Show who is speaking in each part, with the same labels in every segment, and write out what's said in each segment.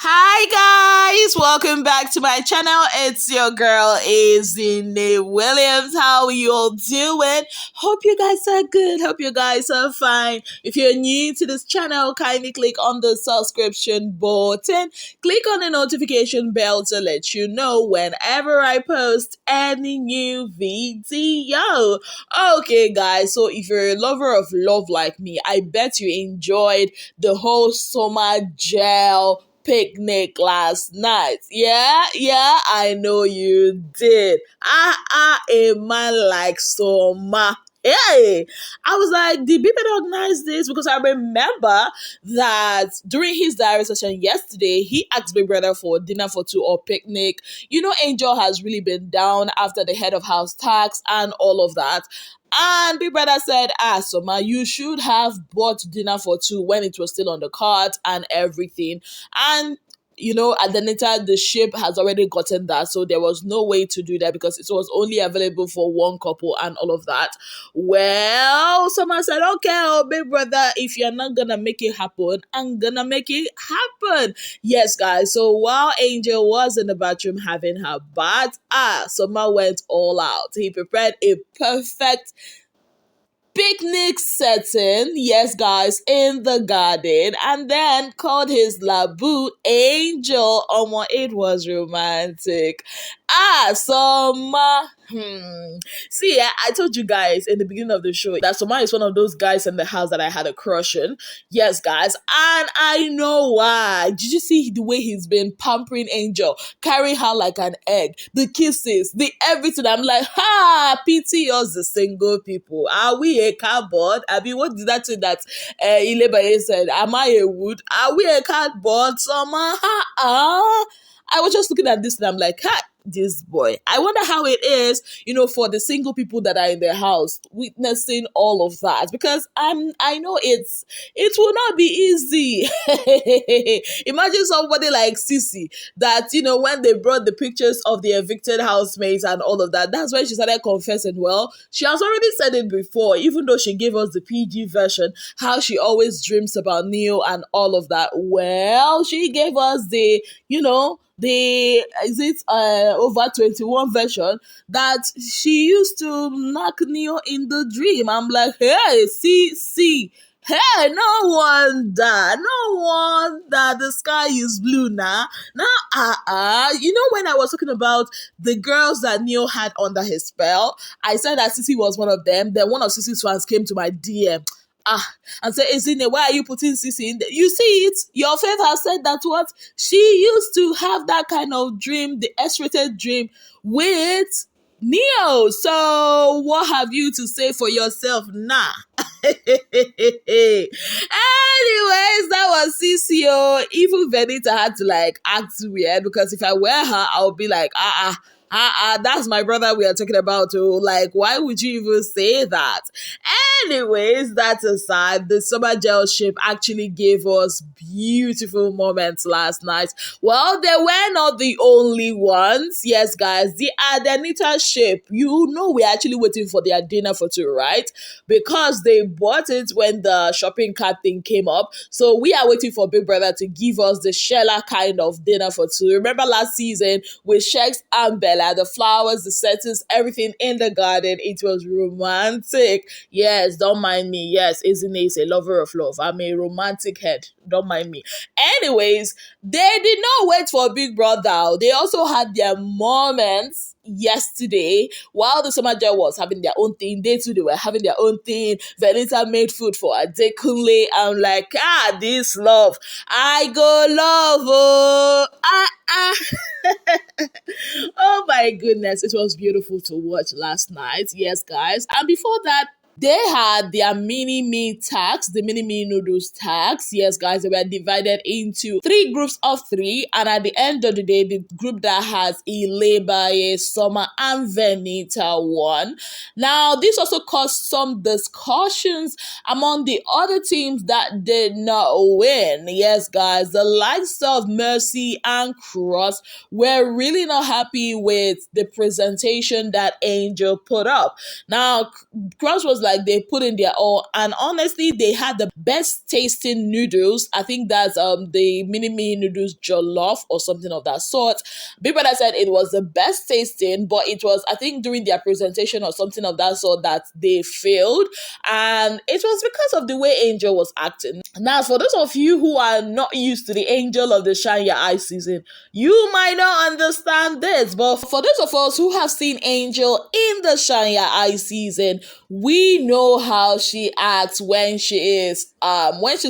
Speaker 1: Hi guys, welcome back to my channel. It's your girl Izine Williams. How are you all doing? Hope you guys are good. Hope you guys are fine. If you're new to this channel, kindly click on the subscription button. Click on the notification bell to let you know whenever I post any new video. Okay guys, so if you're a lover of love like me, I bet you enjoyed the whole Soma gel picnic last night. Yeah, I know you did. A man like Soma. Hey, I was like, did people organize this? Because I remember that during his diary session yesterday, he asked Big Brother for dinner for two or picnic. You know, Angel has really been down after the head of house tax and all of that. And Big Brother said, Soma, you should have bought dinner for two when it was still on the cart and everything. And you know, at the later, the ship has already gotten that, so there was no way to do that because it was only available for one couple and all of that. Well, someone said, okay, oh, Big Brother, if you're not gonna make it happen, I'm gonna make it happen. Yes, guys, so while Angel was in the bathroom having her bath, Soma went all out. He prepared a perfect picnic setting, yes guys, in the garden, and then called his laboo Angel. It was romantic. Soma. See, I told you guys in the beginning of the show that Soma is one of those guys in the house that I had a crush on. Yes, guys, and I know why. Did you see the way he's been pampering Angel, carrying her like an egg, the kisses, the everything? I'm like, pity us the single people. Are we a cardboard? I mean, what did that say that Ilebaye said? Am I a wood? Are we a cardboard, Soma? I was just looking at this and I'm like, this boy. I wonder how it is, for the single people that are in their house witnessing all of that, because I know it will not be easy. Imagine somebody like Ceec that, when they brought the pictures of the evicted housemates and all of that, that's when she started confessing. Well, she has already said it before, even though she gave us the PG version, how she always dreams about Neo and all of that. Well, she gave us the, over 21 version that she used to knock Neo in the dream. I'm like, hey, see. Hey, no wonder the sky is blue now. Now, when I was talking about the girls that Neo had under his spell, I said that Ceec was one of them. Then one of Ceec's fans came to my DM. And say, Izine, why are you putting Ceec in there? You see it? Your faith has said that what? She used to have that kind of dream, the X-rated dream with Neo. So what have you to say for yourself now? Anyways, that was Ceec. Even Venita had to act weird, because if I wear her, I'll be like, that's my brother we are talking about. Why would you even say that? Anyways, that aside, the Soma gel ship actually gave us beautiful moments last night. Well, they were not the only ones. Yes, guys, the Adenita ship, we're actually waiting for their dinner for two, right? Because they bought it when the shopping cart thing came up. So we are waiting for Big Brother to give us the Shella kind of dinner for two. Remember last season with Ceec and Bella, the flowers, the settings, everything in the garden. It was romantic. Yes, don't mind me. Yes, Izine is a lover of love. I'm a romantic head. Don't mind me. Anyways, they did not wait for Big Brother. They also had their moments yesterday while the Soma gel was having their own thing. They too, they were having their own thing. Venita made food for Adekunle. I'm like, this love. I go love. Oh my goodness, it was beautiful to watch last night. Yes, guys. And before that, they had their mini-me tax, the mini-me noodles tax. Yes, guys, they were divided into 3 groups of 3. And at the end of the day, the group that has Ilebaye, Soma, and Venita won. Now, this also caused some discussions among the other teams that did not win. Yes, guys, the likes of Mercy and Cross were really not happy with the presentation that Angel put up. Now, Cross was like they put in their all, and honestly, they had the best tasting noodles. I think that's the mini me noodles jollof or something of that sort. Big Brother said it was the best tasting, but it was, I think, during their presentation or something of that sort that they failed, and it was because of the way Angel was acting. Now, for those of you who are not used to the Angel of the Shine Your Eye season, you might not understand this, but for those of us who have seen Angel in the Shine Your Eye season, we know how she acts when she's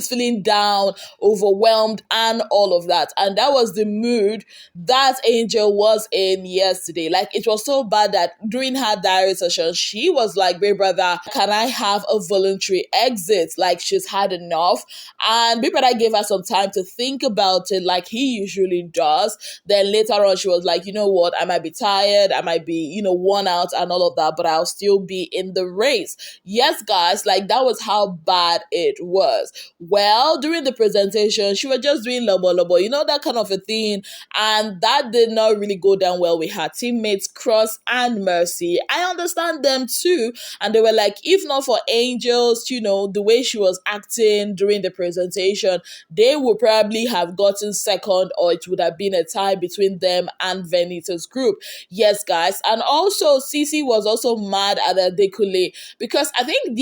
Speaker 1: feeling down, overwhelmed, and all of that. And that was the mood that Angel was in yesterday. Like, it was so bad that during her diary session, she was like, Big Brother, can I have a voluntary exit? Like, she's had enough. And Big Brother gave her some time to think about it, like he usually does. Then later on, she was like, you know what, I might be tired, I might be, worn out and all of that, but I'll still be in the race. Yes, guys, like that was how bad it was. Well, during the presentation, she was just doing lobo lobo, that kind of a thing. And that did not really go down well with her teammates, Cross and Mercy. I understand them too. And they were like, if not for Angels, the way she was acting during the presentation, they would probably have gotten second, or it would have been a tie between them and Venita's group. Yes, guys. And also, Ceec was also mad at Adekule because I think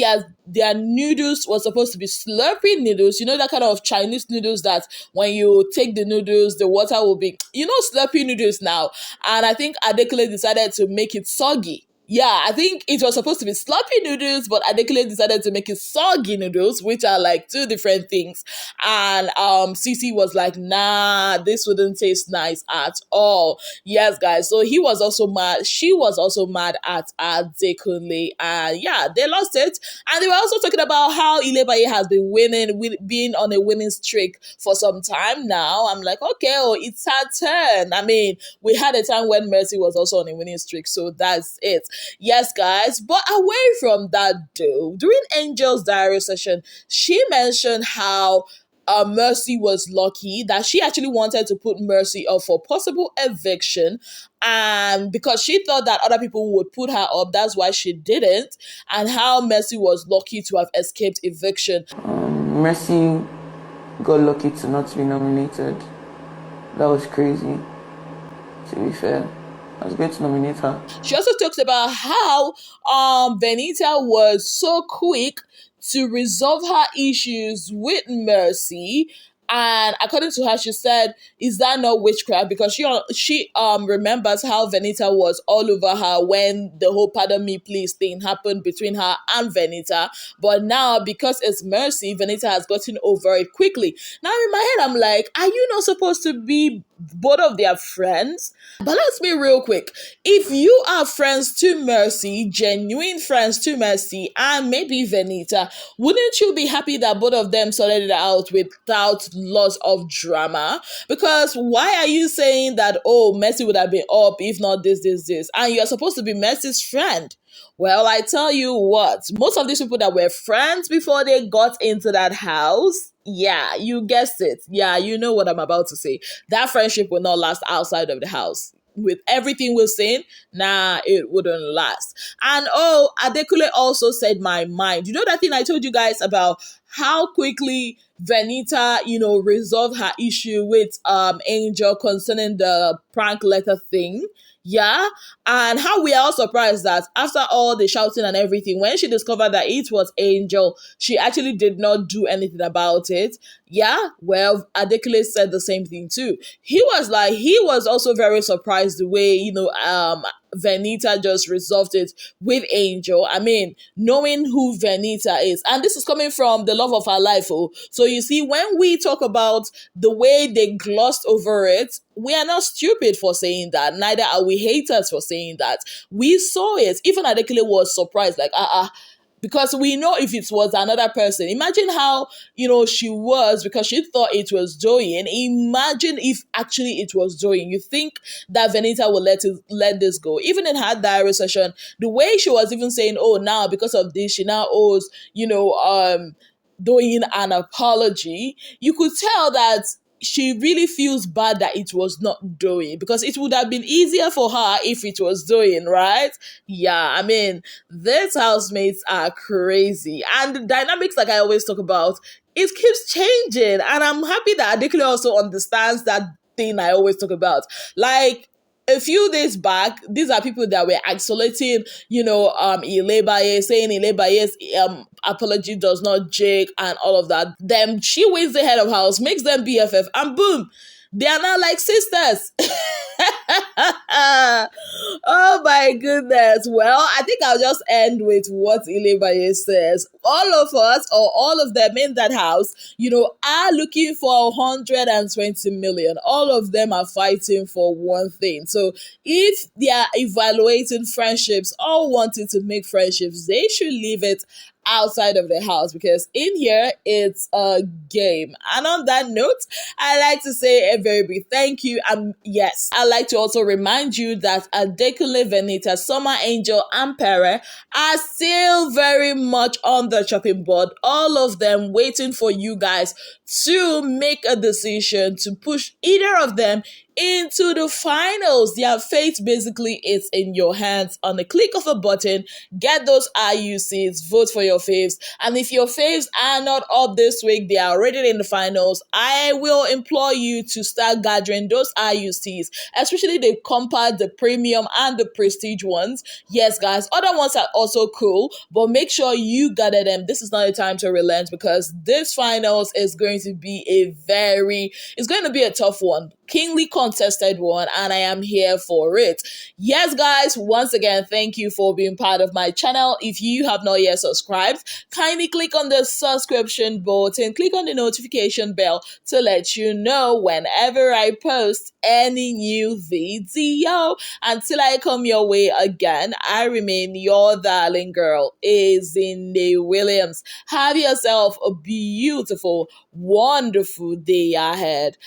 Speaker 1: their noodles were supposed to be slurpy noodles, that kind of Chinese noodles that when you take the noodles, the water will be, slurpy noodles now. And I think Adekule decided to make it soggy. Yeah, I think it was supposed to be sloppy noodles, but Adekule decided to make it soggy noodles, which are like two different things. And Ceec was like, nah, this wouldn't taste nice at all. Yes, guys. So he was also mad. She was also mad at Adekule. And yeah, they lost it. And they were also talking about how Ilebaye has been being on a winning streak for some time now. I'm like, okay, it's her turn. I mean, we had a time when Mercy was also on a winning streak, so that's it. Yes, guys. But away from that, though, during Angel's diary session, she mentioned how Mercy was lucky, that she actually wanted to put Mercy up for possible eviction, and because she thought that other people would put her up, that's why she didn't, and how Mercy was lucky to have escaped eviction.
Speaker 2: Mercy got lucky to not be nominated. That was crazy, to be fair. I was going to nominate her.
Speaker 1: She also talks about how Venita was so quick to resolve her issues with Mercy. And according to her, she said, is that not witchcraft? Because she remembers how Venita was all over her when the whole pardon me please thing happened between her and Venita. But now, because it's Mercy, Venita has gotten over it quickly. Now in my head, I'm like, are you not supposed to be both of their friends? But let's be real quick. If you are friends to Mercy, genuine friends to Mercy, and maybe Venita, wouldn't you be happy that both of them sorted it out without lots of drama? Because why are you saying that, Mercy would have been up if not this, and you're supposed to be Mercy's friend? Well, I tell you what, most of these people that were friends before they got into that house, yeah, you guessed it. Yeah, you know what I'm about to say. That friendship will not last outside of the house. With everything we're saying, nah, it wouldn't last. And Adekule also said my mind. You know that thing I told you guys about how quickly Venita, resolved her issue with Angel concerning the prank letter thing? Yeah, and how we are all surprised that after all the shouting and everything, when she discovered that it was Angel, she actually did not do anything about it. Yeah, well, Adekule said the same thing too. He was also very surprised the way, Venita just resolved it with Angel. I mean, knowing who Venita is. And this is coming from the love of her life. So you see, when we talk about the way they glossed over it, we are not stupid for saying that. Neither are we haters for saying that. We saw it. Even Adekule was surprised, like, because we know if it was another person. Imagine how, she was, because she thought it was Joyin. Imagine if actually it was Joyin. You think that Venita will let this go. Even in her diary session, the way she was even saying, now because of this, she now owes, Doyin an apology. You could tell that she really feels bad that it was not doing, because it would have been easier for her if it was doing, right? Yeah, I mean, these housemates are crazy. And the dynamics, like I always talk about, it keeps changing. And I'm happy that Adekule also understands that thing I always talk about. Like, a few days back, these are people that were isolating, Ilebaye, saying Ilebaye's apology does not jake and all of that. Then she wins the head of house, makes them BFF, and boom, they are now like sisters. Oh my goodness. Well, I think I'll just end with what Ilebaye says. All of us, or all of them in that house, are looking for 120 million. All of them are fighting for one thing. So if they are evaluating friendships, all wanting to make friendships, they should leave it outside of the house, because in here it's a game. And on that note, I like to say a very big thank you. Yes, I like to also remind you that Adekunle Venita, Soma Angel, and Pere are still very much on the chopping board. All of them waiting for you guys to make a decision to push either of them into the finals. Their fate basically is in your hands. On the click of a button, get those IUCs, vote for your faves. And if your faves are not up this week, they are already in the finals, I will implore you to start gathering those IUCs, especially the compact, the premium, and the prestige ones. Yes, guys, other ones are also cool, but make sure you gather them. This is not a time to relent, because this finals is going to be it's going to be a tough one, keenly contested one, and I am here for it. Yes, guys, once again, thank you for being part of my channel. If you have not yet subscribed, kindly click on the subscription button, click on the notification bell to let you know whenever I post any new video. Until I come your way again, I remain your darling girl, Ezinne Williams. Have yourself a beautiful, wonderful day ahead.